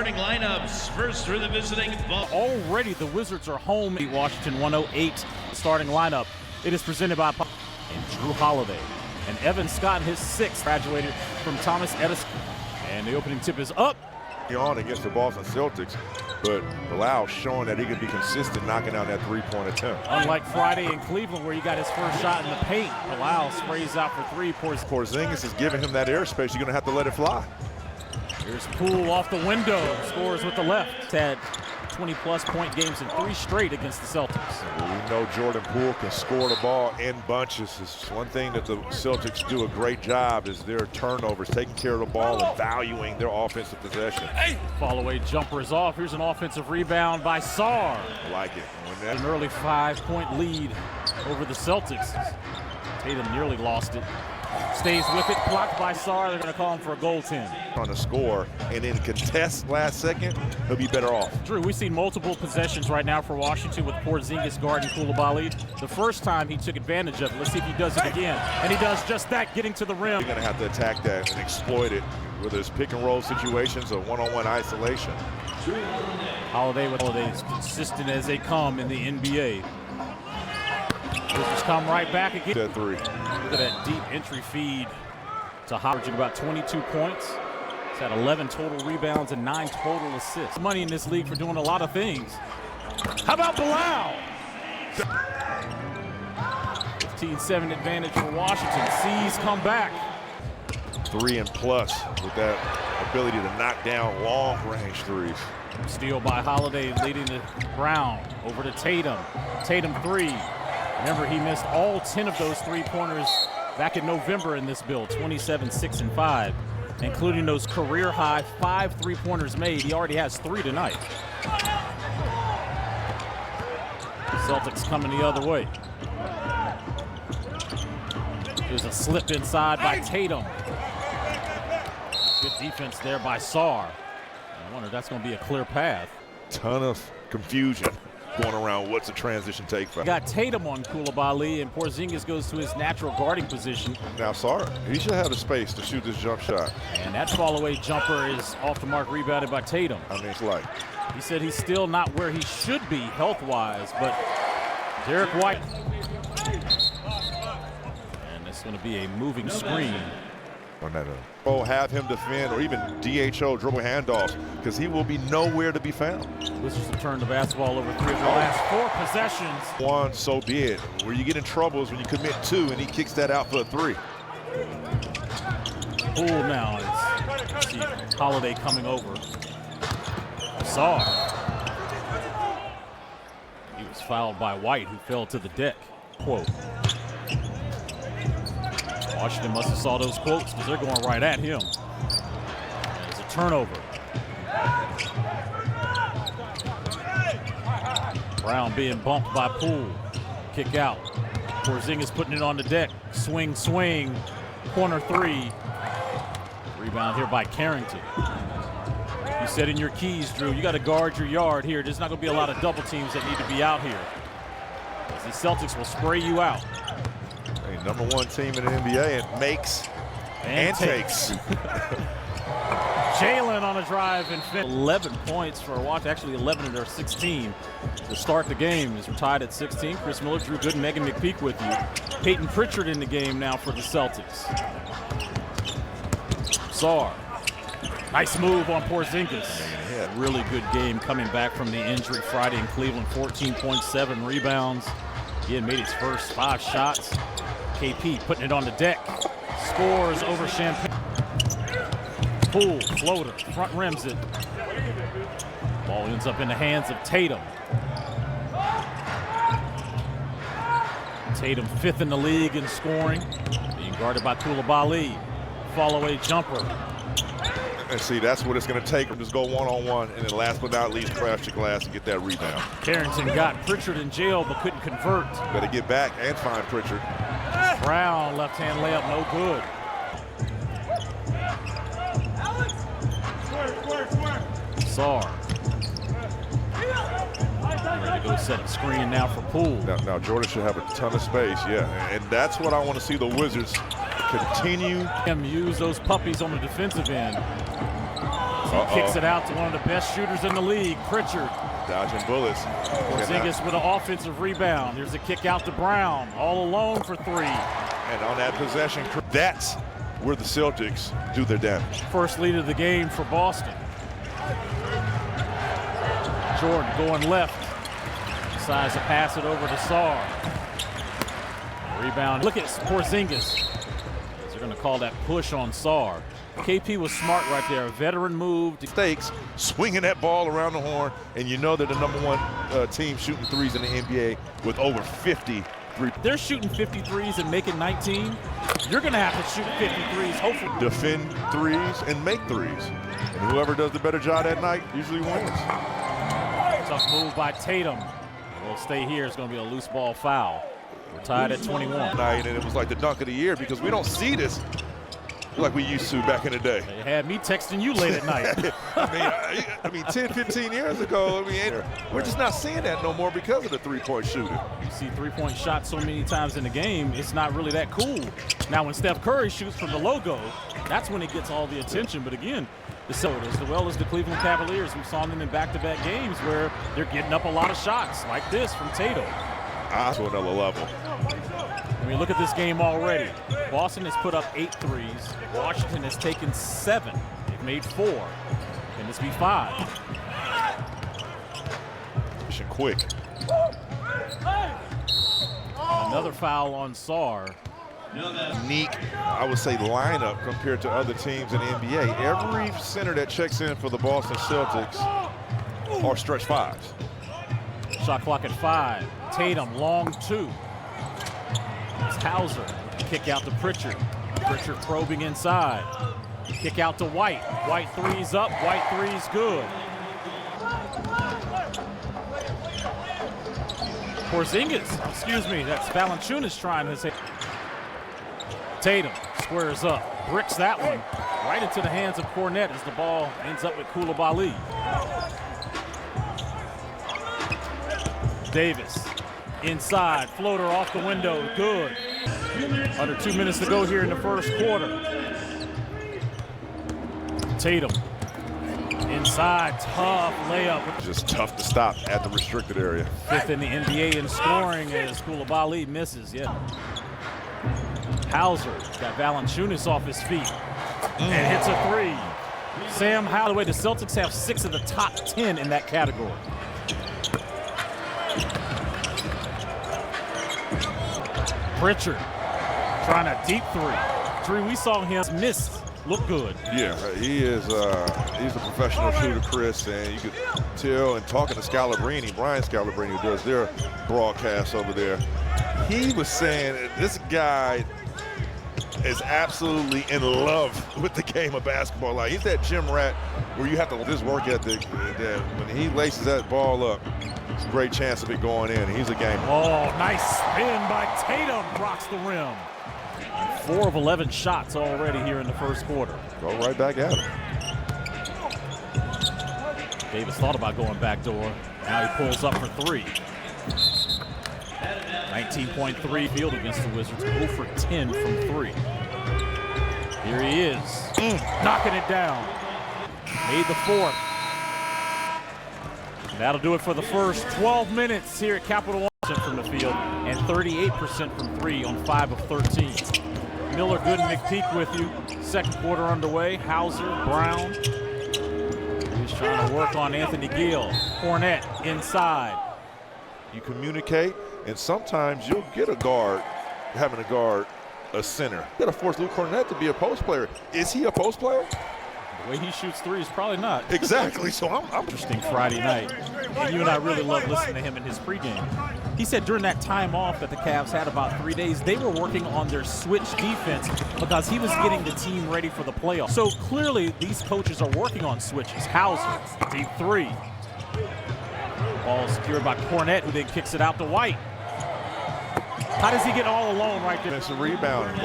starting lineups. First for the visiting ball. Already the Wizards are home. Washington 108 starting lineup. It is presented by and Drew Holiday. And Evan Scott, his sixth, graduated from Thomas Edison. And the opening tip is up. On against the Boston Celtics, but Bilal showing that he can be consistent knocking out that three-point attempt. Unlike Friday in Cleveland where he got his first shot in the paint, Bilal sprays out for three. Porzingis is giving him that airspace. You're going to have to let it fly. Here's Poole off the window, scores with the left. Had 20-plus point games in 3 straight against the Celtics. We know Jordan Poole can score the ball in bunches. It's one thing that the Celtics do a great job is their turnovers, taking care of the ball and valuing their offensive possession. Fall-away jumper is off. Here's an offensive rebound by Sarr. I like it. An early 5-point lead over the Celtics. Tatum nearly lost it. Stays with it, blocked by Sarr. They're going to call him for a goaltend. On the score and then contest last second, he'll be better off. Drew, we've seen multiple possessions right now for Washington with Porzingis guarding Coulibaly. The first time he took advantage of it. Let's see if he does it again. And he does just that, getting to the rim. You're going to have to attack that and exploit it, whether it's pick and roll situations or one-on-one isolation. Holiday is consistent as they come in the NBA. Wizards come right back again. That three. Look at that deep entry feed to Howard, about 22 points. He's had 11 total rebounds and 9 total assists. Money in this league for doing a lot of things. How about Bilal? 15-7 advantage for Washington. C's come back. 3 and plus with that ability to knock down long-range threes. Steal by Holiday, leading to Brown. Over to Tatum. Tatum 3. Remember, he missed all 10 of those three-pointers back in November in this build, 27, 6, and 5, including those career-high 5 three-pointers made. He already has 3 tonight. Celtics coming the other way. There's a slip inside by Tatum. Good defense there by Sarr. I wonder if that's going to be a clear path. Ton of confusion going around. What's the transition take for? Got Tatum on Coulibaly, and Porzingis goes to his natural guarding position. Now, Sarr, he should have the space to shoot this jump shot. And that fall-away jumper is off the mark, rebounded by Tatum. I mean, it's like. He said he's still not where he should be health-wise, but Derek White. And it's going to be a moving screen. Oh, have him defend or even DHO, dribble handoffs, because he will be nowhere to be found. Wizards have turned the basketball over 3 of their last 4 possessions. 1, so be it. Where you get in trouble is when you commit 2 and he kicks that out for a 3. Poole now is see Holiday coming over. Sarr. He was fouled by White, who fell to the deck. Quote. Washington must have saw those quotes because they're going right at him. There's a turnover. Brown being bumped by Poole. Kick out. Porzingis putting it on the deck. Swing, swing. Corner 3. Rebound here by Carrington. You said in your keys, Drew, you got to guard your yard here. There's not going to be a lot of double teams that need to be out here. The Celtics will spray you out. Number 1 team in the NBA, and makes and takes. Jalen on a drive and 11 points for Washington, actually 11 of their 16 to start the game. As we're tied at 16. Chris Miller, Drew Gooden, Megan McPeak with you. Peyton Pritchard in the game now for the Celtics. Sarr. Nice move on Porzingis. Really good game coming back from the injury Friday in Cleveland. 14.7 rebounds. He had made his first 5 shots. KP putting it on the deck. Scores over Champagne. Poole, floater, front rims it. Ball ends up in the hands of Tatum. Tatum 5th in the league in scoring. Being guarded by Coulibaly. Fall-away jumper. And see, that's what it's going to take. Just go one-on-one, and then last but not least, crash the glass and get that rebound. Carrington got Pritchard in jail but couldn't convert. Better get back and find Pritchard. Brown, left-hand layup, no good. Sarr. Ready to go set a screen now for Poole. Now Jordan should have a ton of space, yeah. And that's what I want to see the Wizards continue. Use those puppies on the defensive end. Kicks it out to one of the best shooters in the league, Pritchard. Dodging bullets. Porzingis with an offensive rebound. There's a kick out to Brown, all alone for three. And on that possession, that's where the Celtics do their damage. First lead of the game for Boston. Jordan going left. Decides to pass it over to Sarr. Rebound. Look at Porzingis. They're going to call that push on Sarr. KP was smart right there. A veteran move. Mistakes, swinging that ball around the horn, and you know they're the #1 team shooting threes in the NBA with over 50 threes. They're shooting 53s and making 19. You're going to have to shoot 53s, hopefully. Defend threes and make threes. And whoever does the better job that night usually wins. Tough move by Tatum. We'll stay here. It's going to be a loose ball foul. We're tied at 21. And it was like the dunk of the year because we don't see this like we used to back in the day. They had me texting you late at night. I mean, 10, 15 years ago, we're just not seeing that no more because of the three-point shooting. You see three-point shots so many times in the game, it's not really that cool. Now, when Steph Curry shoots from the logo, that's when it gets all the attention. But again, the Celtics, as well as the Cleveland Cavaliers, we saw them in back-to-back games where they're getting up a lot of shots like this from Tatum. To another level. I mean, look at this game already. Boston has put up 8 threes. Washington has taken 7. They've made 4. Can this be 5? Pushing quick. Another foul on Sarr. Unique, I would say, lineup compared to other teams in the NBA. Every center that checks in for the Boston Celtics are stretch fives. Shot clock at 5. Tatum, long 2. It's Hauser. Kick out to Pritchard. Pritchard probing inside. Kick out to White. White three's up. White three's good. Porzingis, excuse me, that's Valanciunas trying to say. Tatum squares up. Bricks that one right into the hands of Cornette as the ball ends up with Coulibaly. Davis inside, floater off the window, good. Under 2 minutes to go here in the first quarter. Tatum inside, tough layup. Just tough to stop at the restricted area. 5th in the NBA in scoring as Coulibaly misses, yeah. Hauser got Valanciunas off his feet and hits a 3. Sam Holloway, the Celtics have 6 of the top 10 in that category. Pritchard trying a deep 3. We saw him miss. Look good. Yeah, he is. He's a professional shooter, Chris, and you could tell. And talking to Scalabrine, Brian Scalabrine, who does their broadcast over there, he was saying this guy is absolutely in love with the game of basketball. Like, he's that gym rat where you have to this work ethic. That when he laces that ball up, it's a great chance of it going in. He's a gamer. Oh, nice spin by Tatum, rocks the rim. 4 of 11 shots already here in the first quarter. Go right back at him. Davis thought about going back door. Now he pulls up for 3. 19.3 field against the Wizards. 0 for 10 from 3. Here he is, knocking it down. Made the 4th. That'll do it for the first 12 minutes here at Capital One from the field, and 38% from 3 on 5 of 13. Miller, Good, and McPeak with you. Second quarter underway. Hauser, Brown. He's trying to work on Anthony Gill. Cornette inside. You communicate, and sometimes you'll get a guard having to guard a center. You got to force Luke Cornette to be a post player. Is he a post player? The way he shoots threes, probably not. Exactly. So I'm interesting Friday night. And you and I really love listening to him in his pregame. He said during that time off that the Cavs had about 3 days, they were working on their switch defense because he was getting the team ready for the playoffs. So clearly these coaches are working on switches. Hauser, deep 3. Ball secured by Cornette, who then kicks it out to White. How does he get all alone right there? Defensive rebound,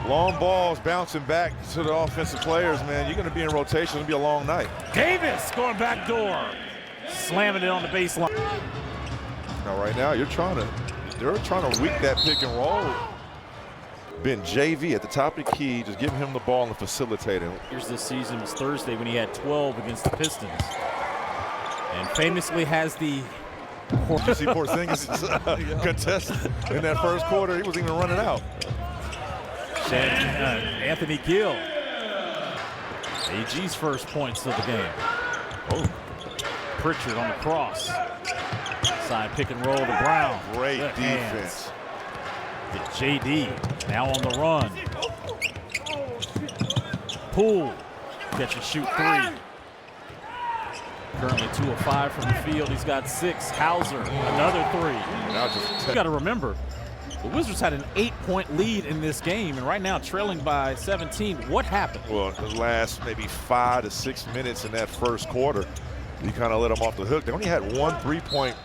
long balls bouncing back to the offensive players, man. You're going to be in rotation. It'll be a long night. Davis going back door, slamming it on the baseline. Now, right now, they're trying to weak that pick and roll. been JV at the top of the key, just giving him the ball and facilitating. Here's this season was Thursday when he had 12 against the Pistons. And famously has the Did you see Porzingis contest in that first quarter? He wasn't even running out. Anthony Gill. AG's first points of the game. Oh, Pritchard on the cross. Side pick and roll to Brown. Great Good defense. Hands. JD now on the run. Poole catch and shoot three. Currently 2 of 5 from the field. He's got 6. Hauser, another 3. Now just you got to remember, the Wizards had an 8-point lead in this game, and right now trailing by 17. What happened? Well, the last maybe 5 to 6 minutes in that first quarter, you kind of let them off the hook. They only had 1 3-point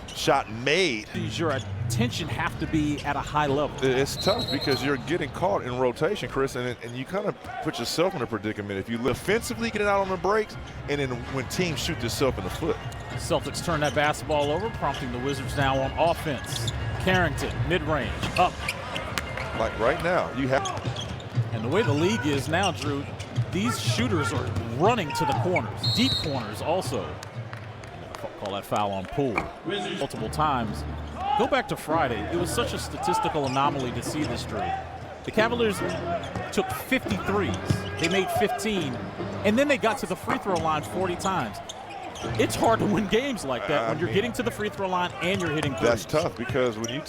shot made. Your attention have to be at a high level. It's tough because you're getting caught in rotation, Chris, and you kind of put yourself in a predicament. If you offensively get it out on the breaks, and then when teams shoot themselves in the foot. Celtics turn that basketball over, prompting the Wizards now on offense. Carrington, mid-range, up. Like right now, you have. And the way the league is now, Drew, these shooters are running to the corners, deep corners also. Call that foul on Poole multiple times. Go back to Friday. It was such a statistical anomaly to see this, Drew. The Cavaliers took 53s. They made 15, and then they got to the free throw line 40 times. It's hard to win games like that when you're getting to the free throw line and you're hitting threes. That's tough because when you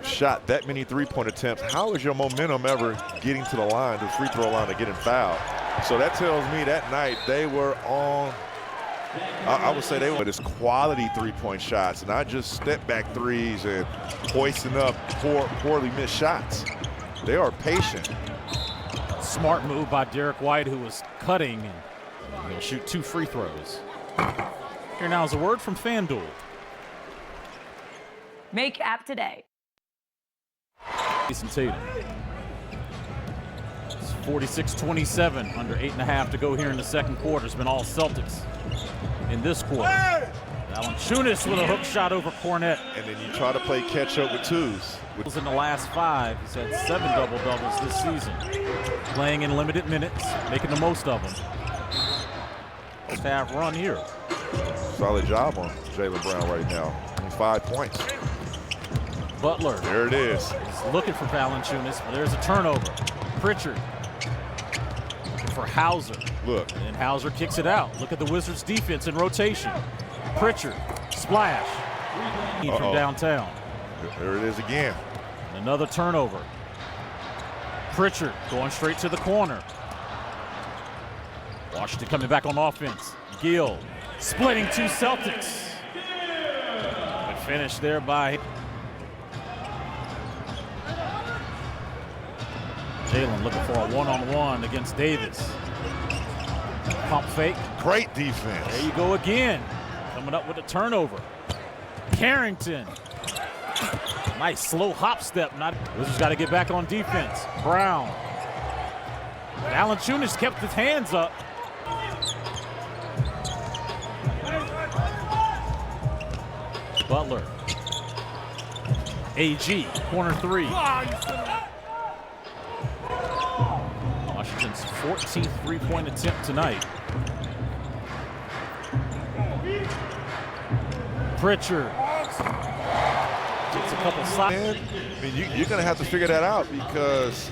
shot that many three-point attempts, how is your momentum ever getting to the line, the free throw line, to getting fouled? So that tells me that night they were on. I would say they were just quality three-point shots, not just step-back threes and hoisting up poorly missed shots. They are patient. Smart move by Derek White, who was cutting, and he'll shoot 2 free throws. Here now is a word from FanDuel. Make app today. Jason Tatum. It's 46-27, under 8.5 to go here in the second quarter. It's been all Celtics in this quarter. Valanciunas with a hook shot over Cornette. And then you try to play catch up with twos. In the last 5, he's had 7 double-doubles this season. Playing in limited minutes, making the most of them. First half run here. Solid job on Jaylen Brown right now. 5 points. Butler. There it is. He's looking for Valanciunas, but there's a turnover. Pritchard. Looking for Hauser. Look. And Hauser kicks it out. Look at the Wizards' defense in rotation. Pritchard. Splash. From downtown. There it is again. And another turnover. Pritchard going straight to the corner. Washington coming back on offense. Gill splitting 2 Celtics. Good finish there by Jaylen, looking for a one-on-one against Davis. Pump fake. Great defense. There you go again. Coming up with a turnover. Carrington. Nice slow hop step. Wizards got to get back on defense. Brown. Valanciunas kept his hands up. Butler. AG, corner 3. Washington's 14th three-point attempt tonight. Pritchard. Gets a couple sides. I mean, you're going to have to figure that out because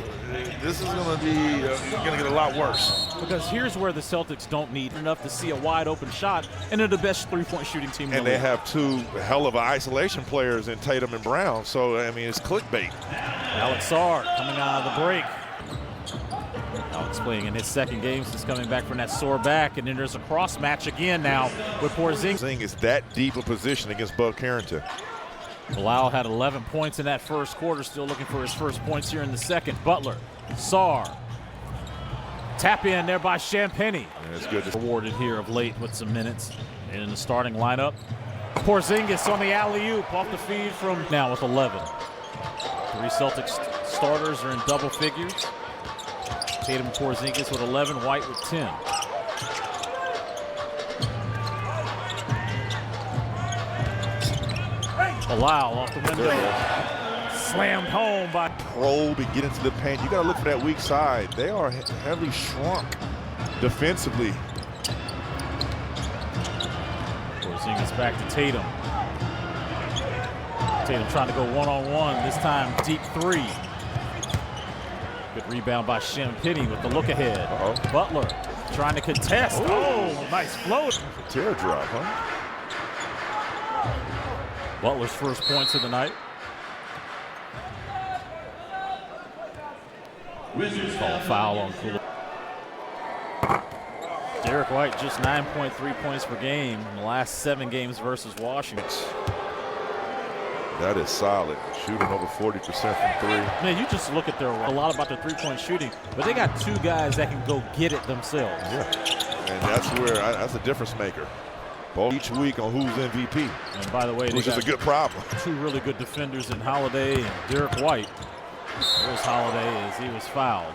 this is going to be going to get a lot worse. Because here's where the Celtics don't need enough to see a wide open shot, and they're the best three-point shooting team in the league. And they have 2 hell of isolation players in Tatum and Brown. So, I mean, it's clickbait. Alex Sarr coming out of the break. Alex playing in his second game since coming back from that sore back, and then there's a cross match again now with Porzingis. Is that deep a position against Bud Carrington. Bilal had 11 points in that first quarter, still looking for his first points here in the second. Butler, Sarr. Tap in there by Champagnie. It's good. Rewarded here of late with some minutes. And in the starting lineup, Porzingis on the alley-oop off the feed from now with 11. 3 Celtics starters are in double figures. Tatum Porzingis with 11, White with 10. Bilal off the window. slammed home by probe and get into the paint. You got to look for that weak side. They are heavily shrunk defensively. Porzingis back to Tatum. Tatum trying to go one-on-one, this time deep three. Good rebound by Champagnie with the look ahead. Butler trying to contest. Oh, nice float. Teardrop, huh? Butler's first points of the night. Call foul on Kula. Derek White just 9.3 points per game in the last 7 games versus Washington. That is solid. Shooting over 40% from three. Man, you just look at a lot about their three-point shooting, but they got 2 guys that can go get it themselves. Yeah, and that's a difference maker. Both each week on who's MVP. And by the way, which is a good problem. 2 really good defenders in Holiday and Derek White. There's Holiday as he was fouled.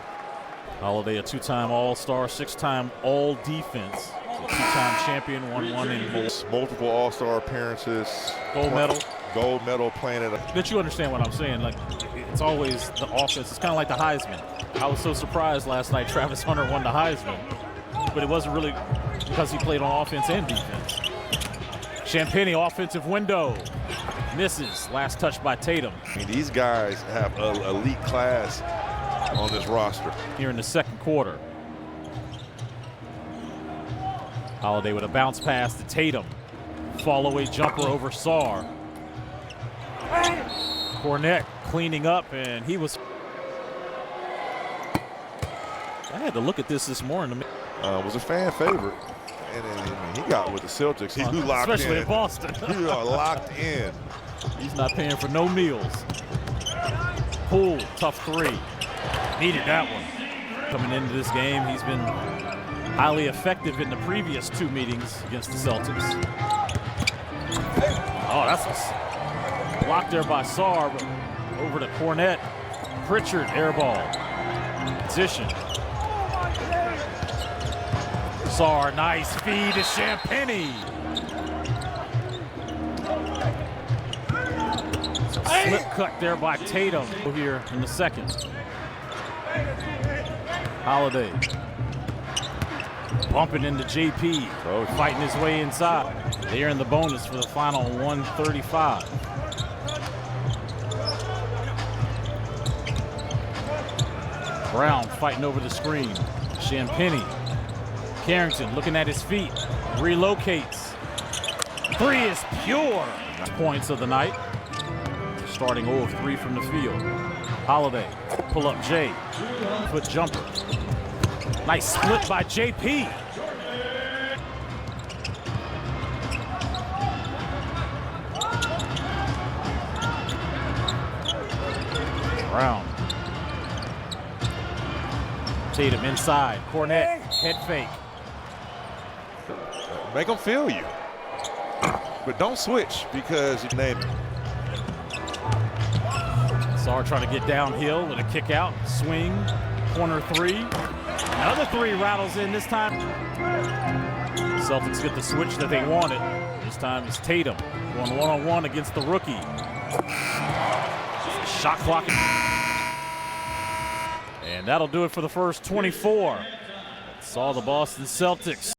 Holiday, a 2-time All-Star, 6-time All-Defense. A 2-time champion, won one in multiple All-Star appearances. Gold medal. Gold medal playing at a... But you understand what I'm saying. Like, it's always the offense. It's kind of like the Heisman. I was so surprised last night Travis Hunter won the Heisman. But it wasn't really because he played on offense and defense. Champagnie, offensive window. Misses. Last touch by Tatum. I mean, these guys have an elite class on this roster. Here in the second quarter. Holiday with a bounce pass to Tatum. Fall away jumper over Sarr. Cornette cleaning up, and he was... I had to look at this morning. Was a fan favorite. And he got with the Celtics. He locked in. Especially in Boston. He are locked in. He's not paying for no meals. Poole, tough 3. Needed that one. Coming into this game, he's been highly effective in the previous 2 meetings against the Celtics. Oh, that's a block there by Sarr, but over to Cornette. Pritchard, air ball. Position. Sarr, nice feed to Champagnie. Slip cut there by Tatum here in the second. Holiday bumping into JP, fighting his way inside. They're in the bonus for the final 135. Brown fighting over the screen. Champagnie. Carrington looking at his feet. Relocates. 3 is pure. Points of the night. Starting 0 of 3 from the field. Holiday, pull up Jay. Foot jumper. Nice split by JP. Brown. Tatum inside. Cornette, head fake. Make them feel you. But don't switch because you name it. Sarr trying to get downhill with a kick out, swing, corner 3. Another 3 rattles in this time. Celtics get the switch that they wanted. This time it's Tatum going one-on-one against the rookie. Shot clock. And that'll do it for the first 24. Saw the Boston Celtics.